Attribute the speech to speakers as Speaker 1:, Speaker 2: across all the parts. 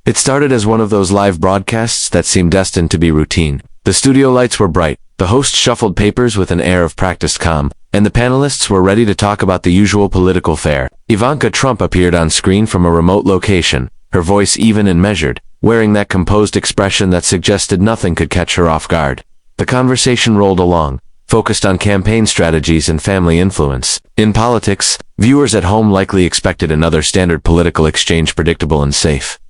Speaker 1: It started as one of those live broadcasts that seemed destined to be routine. The studio lights were bright, the host shuffled papers with an air of practiced calm, and the panelists were ready to talk about the usual political fare. Ivanka Trump appeared on screen from a remote location, her voice even and measured, wearing that composed expression that suggested nothing could catch her off guard. The conversation rolled along, focused on campaign strategies and family influence. In politics, viewers at home likely expected another standard political exchange, predictable and safe.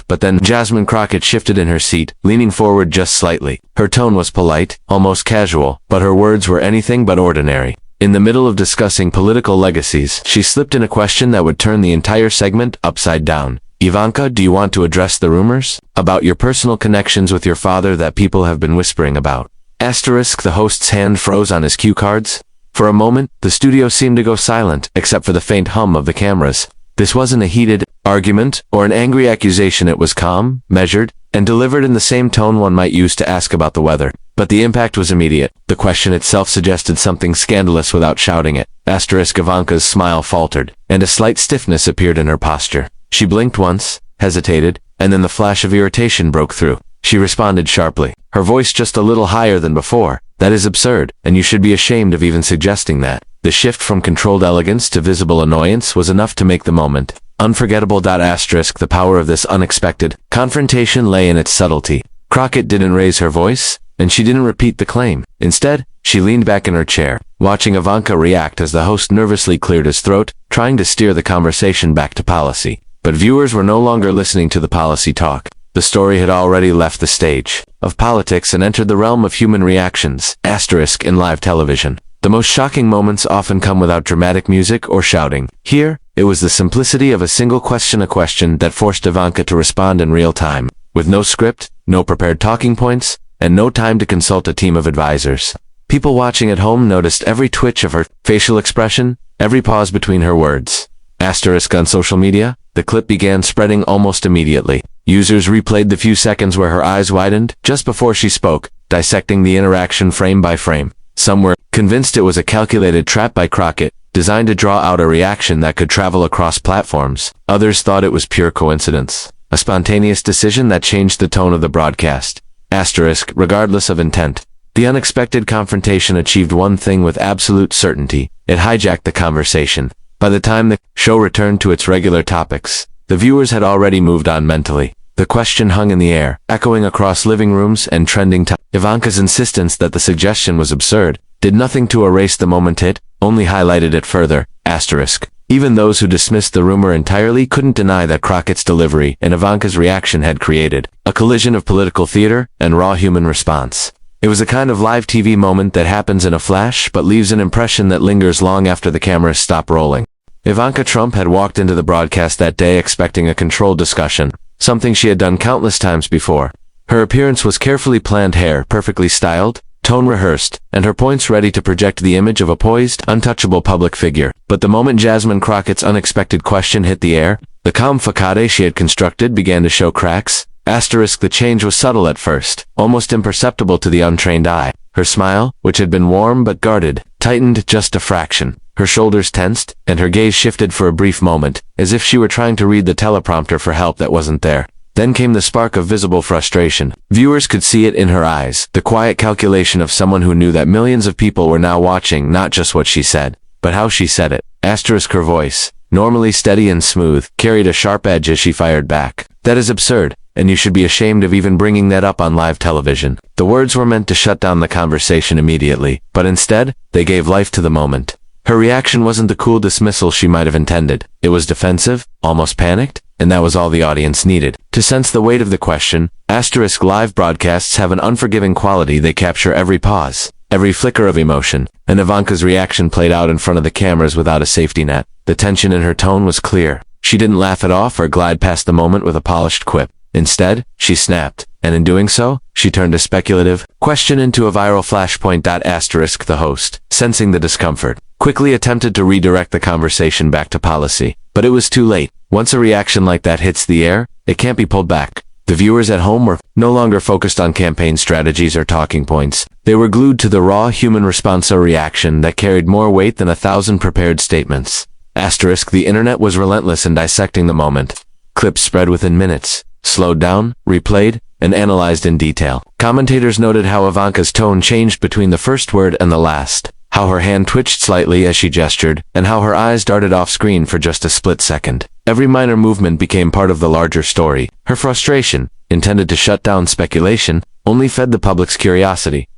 Speaker 1: But then Jasmine Crockett shifted in her seat, leaning forward just slightly. Her tone was polite, almost casual, but her words were anything but ordinary. In the middle of discussing political legacies, she slipped in a question that would turn the entire segment upside down. Ivanka, do you want to address the rumors about your personal connections with your father that people have been whispering about? The host's hand froze on his cue cards. For a moment, the studio seemed to go silent, except for the faint hum of the cameras. This wasn't a heated argument or an angry accusation. It was calm, measured, and delivered in the same tone one might use to ask about the weather. But the impact was immediate. The question itself suggested something scandalous without shouting it. Ivanka's smile faltered, and a slight stiffness appeared in her posture. She blinked once, hesitated, and then the flash of irritation broke through. She responded sharply, her voice just a little higher than before. That is absurd, and you should be ashamed of even suggesting that. The shift from controlled elegance to visible annoyance was enough to make the moment unforgettable. The power of this unexpected confrontation lay in its subtlety. Crockett didn't raise her voice, and she didn't repeat the claim. Instead, she leaned back in her chair, watching Ivanka react as the host nervously cleared his throat, trying to steer the conversation back to policy. But viewers were no longer listening to the policy talk. The story had already left the stage of politics and entered the realm of human reactions, in live television. The most shocking moments often come without dramatic music or shouting. Here, it was the simplicity of a single question, a question that forced Ivanka to respond in real time, with no script, no prepared talking points, and no time to consult a team of advisors. People watching at home noticed every twitch of her facial expression, every pause between her words. On social media, the clip began spreading almost immediately. Users replayed the few seconds where her eyes widened just before she spoke, dissecting the interaction frame by frame. Some were convinced it was a calculated trap by Crockett, designed to draw out a reaction that could travel across platforms. Others thought it was pure coincidence, a spontaneous decision that changed the tone of the broadcast. Regardless of intent, the unexpected confrontation achieved one thing with absolute certainty: it hijacked the conversation. By the time the show returned to its regular topics, the viewers had already moved on mentally. The question hung in the air, echoing across living rooms and trending topics. Ivanka's insistence that the suggestion was absurd did nothing to erase the moment, it only highlighted it further. Even those who dismissed the rumor entirely couldn't deny that Crockett's delivery and Ivanka's reaction had created a collision of political theater and raw human response. It was a kind of live TV moment that happens in a flash but leaves an impression that lingers long after the cameras stop rolling. Ivanka Trump had walked into the broadcast that day expecting a controlled discussion, something she had done countless times before. Her appearance was carefully planned, hair perfectly styled, tone rehearsed, and her points ready to project the image of a poised, untouchable public figure. But the moment Jasmine Crockett's unexpected question hit the air, the calm facade she had constructed began to show cracks. The change was subtle at first, almost imperceptible to the untrained eye. Her smile, which had been warm but guarded, tightened just a fraction. Her shoulders tensed, and her gaze shifted for a brief moment, as if she were trying to read the teleprompter for help that wasn't there. Then came the spark of visible frustration. Viewers could see it in her eyes, the quiet calculation of someone who knew that millions of people were now watching not just what she said, but how she said it. Her voice, normally steady and smooth, carried a sharp edge as she fired back. That is absurd, and you should be ashamed of even bringing that up on live television. The words were meant to shut down the conversation immediately, but instead, they gave life to the moment. Her reaction wasn't the cool dismissal she might have intended. It was defensive, almost panicked, and that was all the audience needed to sense the weight of the question. Live broadcasts have an unforgiving quality. They capture every pause, every flicker of emotion, and Ivanka's reaction played out in front of the cameras without a safety net. The tension in her tone was clear. She didn't laugh it off or glide past the moment with a polished quip. Instead, she snapped, and in doing so, she turned a speculative question into a viral flashpoint. The host, sensing the discomfort, quickly attempted to redirect the conversation back to policy, but it was too late. Once a reaction like that hits the air, it can't be pulled back. The viewers at home were no longer focused on campaign strategies or talking points. They were glued to the raw human response, a reaction that carried more weight than 1,000 prepared statements. The internet was relentless in dissecting the moment. Clips spread within minutes, slowed down, replayed, and analyzed in detail. Commentators noted how Ivanka's tone changed between the first word and the last, how her hand twitched slightly as she gestured, and how her eyes darted off screen for just a split second. Every minor movement became part of the larger story. Her frustration, intended to shut down speculation, only fed the public's curiosity.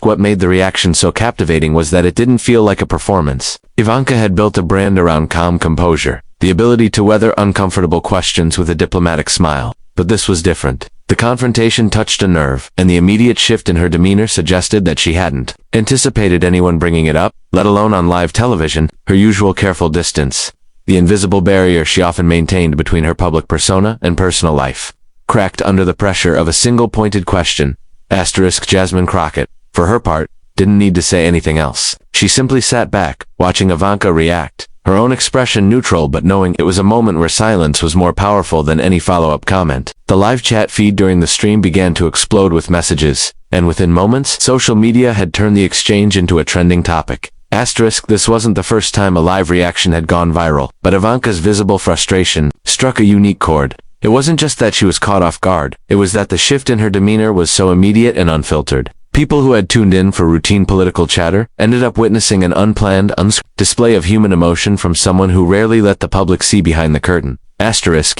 Speaker 1: What made the reaction so captivating was that it didn't feel like a performance. Ivanka had built a brand around calm composure, the ability to weather uncomfortable questions with a diplomatic smile. But this was different. The confrontation touched a nerve, and the immediate shift in her demeanor suggested that she hadn't anticipated anyone bringing it up, let alone on live television. Her usual careful distance, the invisible barrier she often maintained between her public persona and personal life, cracked under the pressure of a single pointed question. Jasmine Crockett, for her part, didn't need to say anything else. She simply sat back, watching Ivanka react, her own expression neutral but knowing it was a moment where silence was more powerful than any follow-up comment. The live chat feed during the stream began to explode with messages, and within moments, social media had turned the exchange into a trending topic. This wasn't the first time a live reaction had gone viral, but Ivanka's visible frustration struck a unique chord. It wasn't just that she was caught off guard, it was that the shift in her demeanor was so immediate and unfiltered. People who had tuned in for routine political chatter ended up witnessing an unplanned, display of human emotion from someone who rarely let the public see behind the curtain.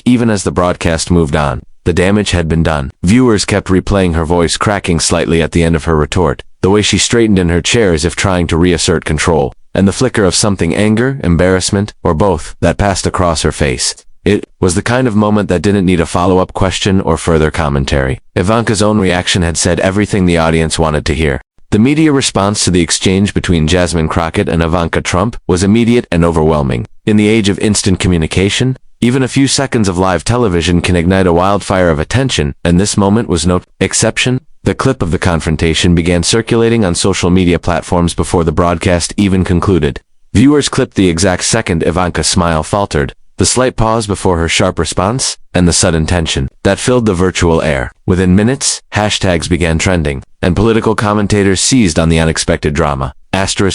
Speaker 1: Even as the broadcast moved on, the damage had been done. Viewers kept replaying her voice cracking slightly at the end of her retort, the way she straightened in her chair as if trying to reassert control, and the flicker of something anger, embarrassment, or both, that passed across her face. It was the kind of moment that didn't need a follow-up question or further commentary. Ivanka's own reaction had said everything the audience wanted to hear. The media response to the exchange between Jasmine Crockett and Ivanka Trump was immediate and overwhelming. In the age of instant communication, even a few seconds of live television can ignite a wildfire of attention, and this moment was no exception. The clip of the confrontation began circulating on social media platforms before the broadcast even concluded. Viewers clipped the exact second Ivanka's smile faltered, the slight pause before her sharp response, and the sudden tension that filled the virtual air. Within minutes, hashtags began trending, and political commentators seized on the unexpected drama.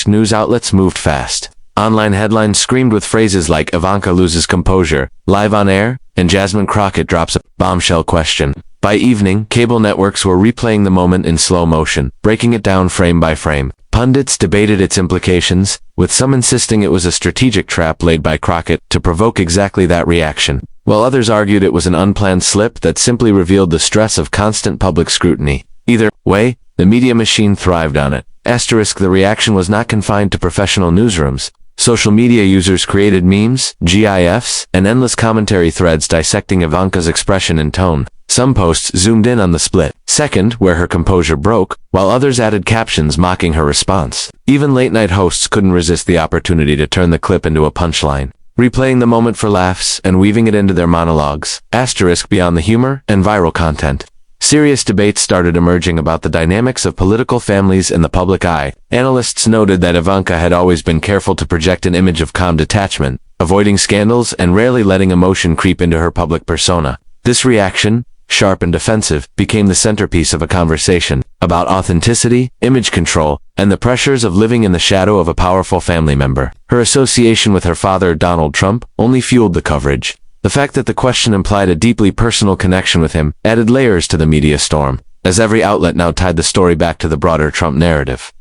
Speaker 1: News outlets moved fast. Online headlines screamed with phrases like Ivanka loses composure, live on air, and Jasmine Crockett drops a bombshell question. By evening, cable networks were replaying the moment in slow motion, breaking it down frame by frame. Pundits debated its implications, with some insisting it was a strategic trap laid by Crockett to provoke exactly that reaction, while others argued it was an unplanned slip that simply revealed the stress of constant public scrutiny. Either way, the media machine thrived on it. The reaction was not confined to professional newsrooms. Social media users created memes, GIFs, and endless commentary threads dissecting Ivanka's expression and tone. Some posts zoomed in on the split second where her composure broke, while others added captions mocking her response. Even late-night hosts couldn't resist the opportunity to turn the clip into a punchline, replaying the moment for laughs and weaving it into their monologues. Beyond the humor and viral content, serious debates started emerging about the dynamics of political families in the public eye. Analysts noted that Ivanka had always been careful to project an image of calm detachment, avoiding scandals and rarely letting emotion creep into her public persona. This reaction, sharp and defensive, became the centerpiece of a conversation about authenticity, image control, and the pressures of living in the shadow of a powerful family member. Her association with her father, Donald Trump, only fueled the coverage. The fact that the question implied a deeply personal connection with him added layers to the media storm, as every outlet now tied the story back to the broader Trump narrative.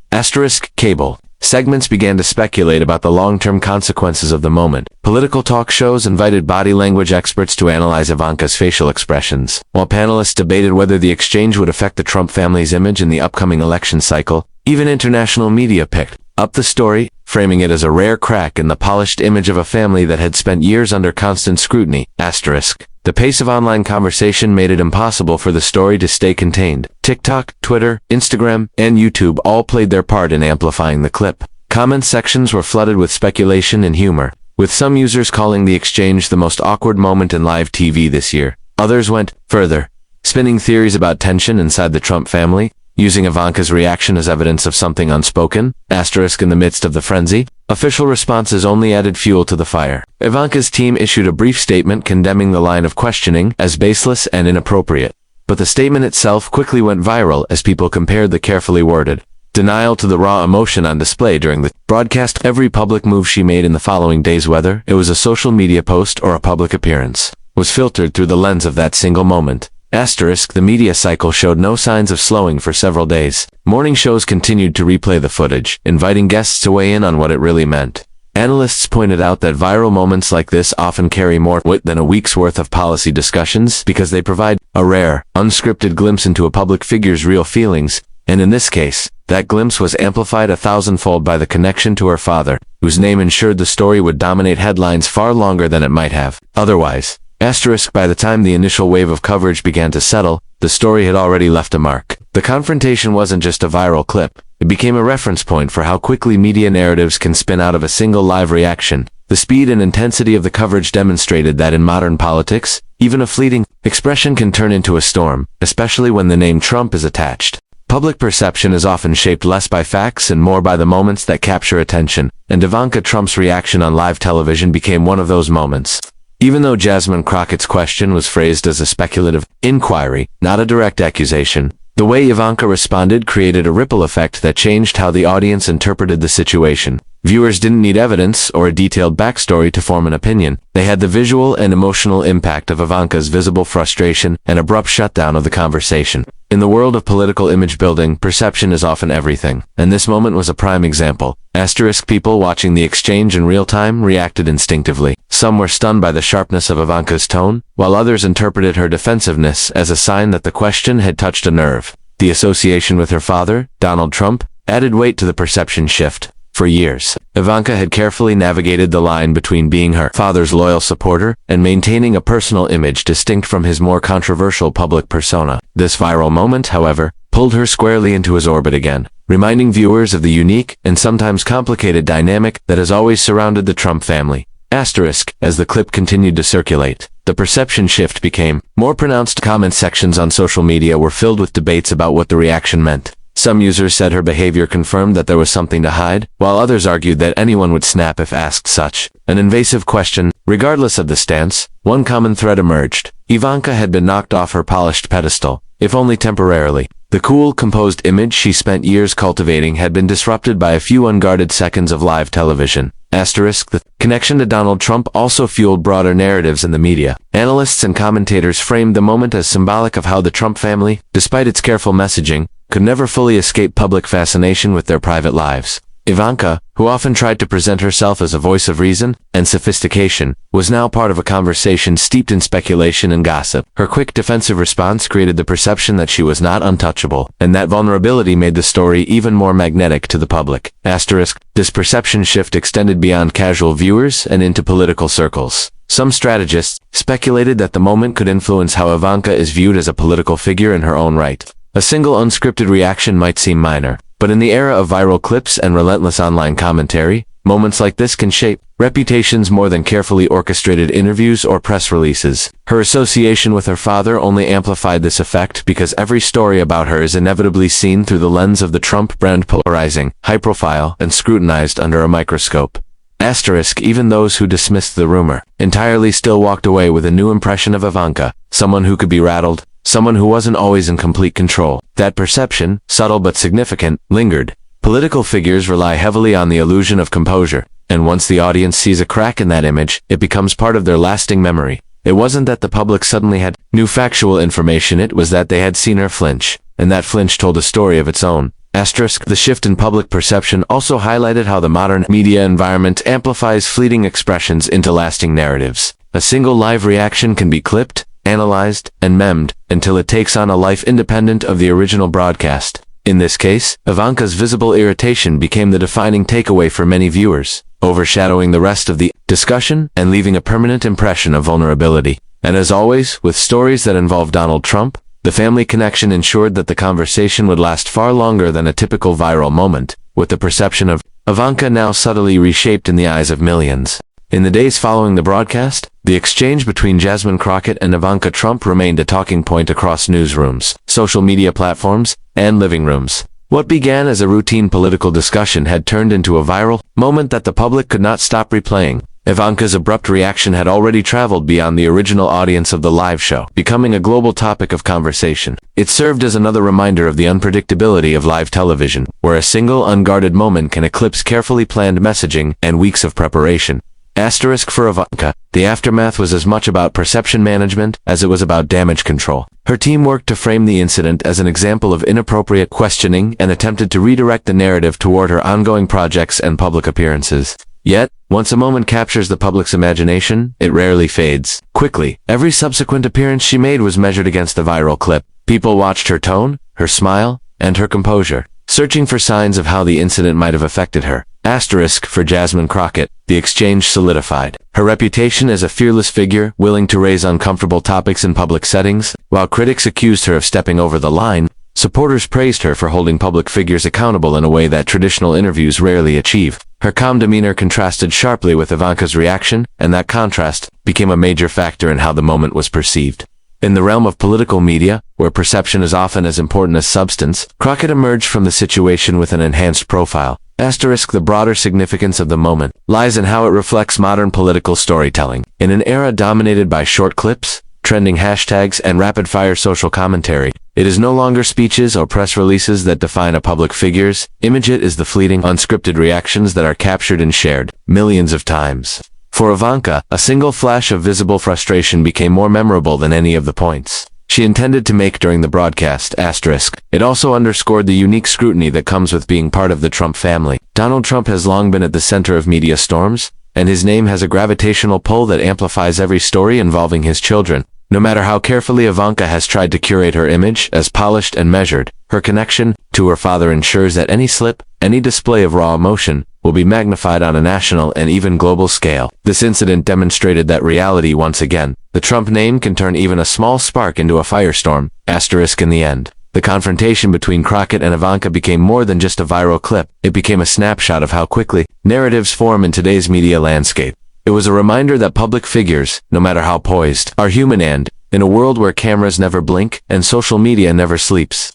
Speaker 1: Cable segments began to speculate about the long-term consequences of the moment. Political talk shows invited body language experts to analyze Ivanka's facial expressions, while panelists debated whether the exchange would affect the Trump family's image in the upcoming election cycle. Even international media picked up the story, framing it as a rare crack in the polished image of a family that had spent years under constant scrutiny. The pace of online conversation made it impossible for the story to stay contained. TikTok, Twitter, Instagram, and YouTube all played their part in amplifying the clip. Comment sections were flooded with speculation and humor, with some users calling the exchange the most awkward moment in live TV this year. Others went further, spinning theories about tension inside the Trump family, using Ivanka's reaction as evidence of something unspoken. In the midst of the frenzy, official responses only added fuel to the fire. Ivanka's team issued a brief statement condemning the line of questioning as baseless and inappropriate. But the statement itself quickly went viral as people compared the carefully worded denial to the raw emotion on display during the broadcast. Every public move she made in the following days, whether it was a social media post or a public appearance, was filtered through the lens of that single moment. Asterisk, the media cycle showed no signs of slowing for several days. Morning shows continued to replay the footage, inviting guests to weigh in on what it really meant. Analysts pointed out that viral moments like this often carry more weight than a week's worth of policy discussions because they provide a rare, unscripted glimpse into a public figure's real feelings, and in this case, that glimpse was amplified 1,000-fold by the connection to her father, whose name ensured the story would dominate headlines far longer than it might have otherwise. Asterisk, by the time the initial wave of coverage began to settle, the story had already left a mark. The confrontation wasn't just a viral clip. It became a reference point for how quickly media narratives can spin out of a single live reaction. The speed and intensity of the coverage demonstrated that in modern politics, even a fleeting expression can turn into a storm, especially when the name Trump is attached. Public perception is often shaped less by facts and more by the moments that capture attention, and Ivanka Trump's reaction on live television became one of those moments. Even though Jasmine Crockett's question was phrased as a speculative inquiry, not a direct accusation, the way Ivanka responded created a ripple effect that changed how the audience interpreted the situation. Viewers didn't need evidence or a detailed backstory to form an opinion. They had the visual and emotional impact of Ivanka's visible frustration and abrupt shutdown of the conversation. In the world of political image building, perception is often everything, and this moment was a prime example. Asterisk, people watching the exchange in real time reacted instinctively. Some were stunned by the sharpness of Ivanka's tone, while others interpreted her defensiveness as a sign that the question had touched a nerve. The association with her father, Donald Trump, added weight to the perception shift. For years, Ivanka had carefully navigated the line between being her father's loyal supporter and maintaining a personal image distinct from his more controversial public persona. This viral moment, however, pulled her squarely into his orbit again, reminding viewers of the unique and sometimes complicated dynamic that has always surrounded the Trump family. Asterisk, as the clip continued to circulate, the perception shift became more pronounced. Comment sections on social media were filled with debates about what the reaction meant. Some users said her behavior confirmed that there was something to hide, while others argued that anyone would snap if asked such an invasive question. Regardless of the stance, one common thread emerged. Ivanka had been knocked off her polished pedestal, if only temporarily. The cool, composed image she spent years cultivating had been disrupted by a few unguarded seconds of live television. Asterisk, the connection to Donald Trump also fueled broader narratives in the media. Analysts and commentators framed the moment as symbolic of how the Trump family, despite its careful messaging, could never fully escape public fascination with their private lives. Ivanka, who often tried to present herself as a voice of reason and sophistication, was now part of a conversation steeped in speculation and gossip. Her quick defensive response created the perception that she was not untouchable, and that vulnerability made the story even more magnetic to the public. Asterisk, this perception shift extended beyond casual viewers and into political circles. Some strategists speculated that the moment could influence how Ivanka is viewed as a political figure in her own right. A single unscripted reaction might seem minor, but in the era of viral clips and relentless online commentary, moments like this can shape reputations more than carefully orchestrated interviews or press releases. Her association with her father only amplified this effect because every story about her is inevitably seen through the lens of the Trump brand, polarizing, high-profile, and scrutinized under a microscope. Asterisk, even those who dismissed the rumor entirely still walked away with a new impression of Ivanka, someone who could be rattled, someone who wasn't always in complete control. That perception, subtle but significant, lingered. Political figures rely heavily on the illusion of composure, and once the audience sees a crack in that image, it becomes part of their lasting memory. It wasn't that the public suddenly had new factual information, it was that they had seen her flinch, and that flinch told a story of its own. Asterisk, the shift in public perception also highlighted how the modern media environment amplifies fleeting expressions into lasting narratives. A single live reaction can be clipped, analyzed, and memed until it takes on a life independent of the original broadcast. In this case, Ivanka's visible irritation became the defining takeaway for many viewers, overshadowing the rest of the discussion and leaving a permanent impression of vulnerability. And as always, with stories that involve Donald Trump, the family connection ensured that the conversation would last far longer than a typical viral moment, with the perception of Ivanka now subtly reshaped in the eyes of millions. In the days following the broadcast, the exchange between Jasmine Crockett and Ivanka Trump remained a talking point across newsrooms, social media platforms, and living rooms. What began as a routine political discussion had turned into a viral moment that the public could not stop replaying. Ivanka's abrupt reaction had already traveled beyond the original audience of the live show, becoming a global topic of conversation. It served as another reminder of the unpredictability of live television, where a single unguarded moment can eclipse carefully planned messaging and weeks of preparation. Asterisk for Ivanka, the aftermath was as much about perception management as it was about damage control. Her team worked to frame the incident as an example of inappropriate questioning and attempted to redirect the narrative toward her ongoing projects and public appearances. Yet, once a moment captures the public's imagination, it rarely fades. Quickly, every subsequent appearance she made was measured against the viral clip. People watched her tone, her smile, and her composure, searching for signs of how the incident might have affected her. Asterisk for Jasmine Crockett, the exchange solidified her reputation as a fearless figure, willing to raise uncomfortable topics in public settings. While critics accused her of stepping over the line, supporters praised her for holding public figures accountable in a way that traditional interviews rarely achieve. Her calm demeanor contrasted sharply with Ivanka's reaction, and that contrast became a major factor in how the moment was perceived. In the realm of political media, where perception is often as important as substance, Crockett emerged from the situation with an enhanced profile. Asterisk the broader significance of the moment lies in how it reflects modern political storytelling. In an era dominated by short clips, trending hashtags, and rapid-fire social commentary, it is no longer speeches or press releases that define a public figure's image. It is the fleeting, unscripted reactions that are captured and shared millions of times. For Ivanka, a single flash of visible frustration became more memorable than any of the points she intended to make during the broadcast. Asterisk. It also underscored the unique scrutiny that comes with being part of the Trump family. Donald Trump has long been at the center of media storms, and his name has a gravitational pull that amplifies every story involving his children. No matter how carefully Ivanka has tried to curate her image as polished and measured, her connection to her father ensures that any slip, any display of raw emotion, will be magnified on a national and even global scale. This incident demonstrated that reality once again. The Trump name can turn even a small spark into a firestorm. Asterisk in the end, the confrontation between Crockett and Ivanka became more than just a viral clip. It became a snapshot of how quickly narratives form in today's media landscape. It was a reminder that public figures, no matter how poised, are human and, in a world where cameras never blink and social media never sleeps,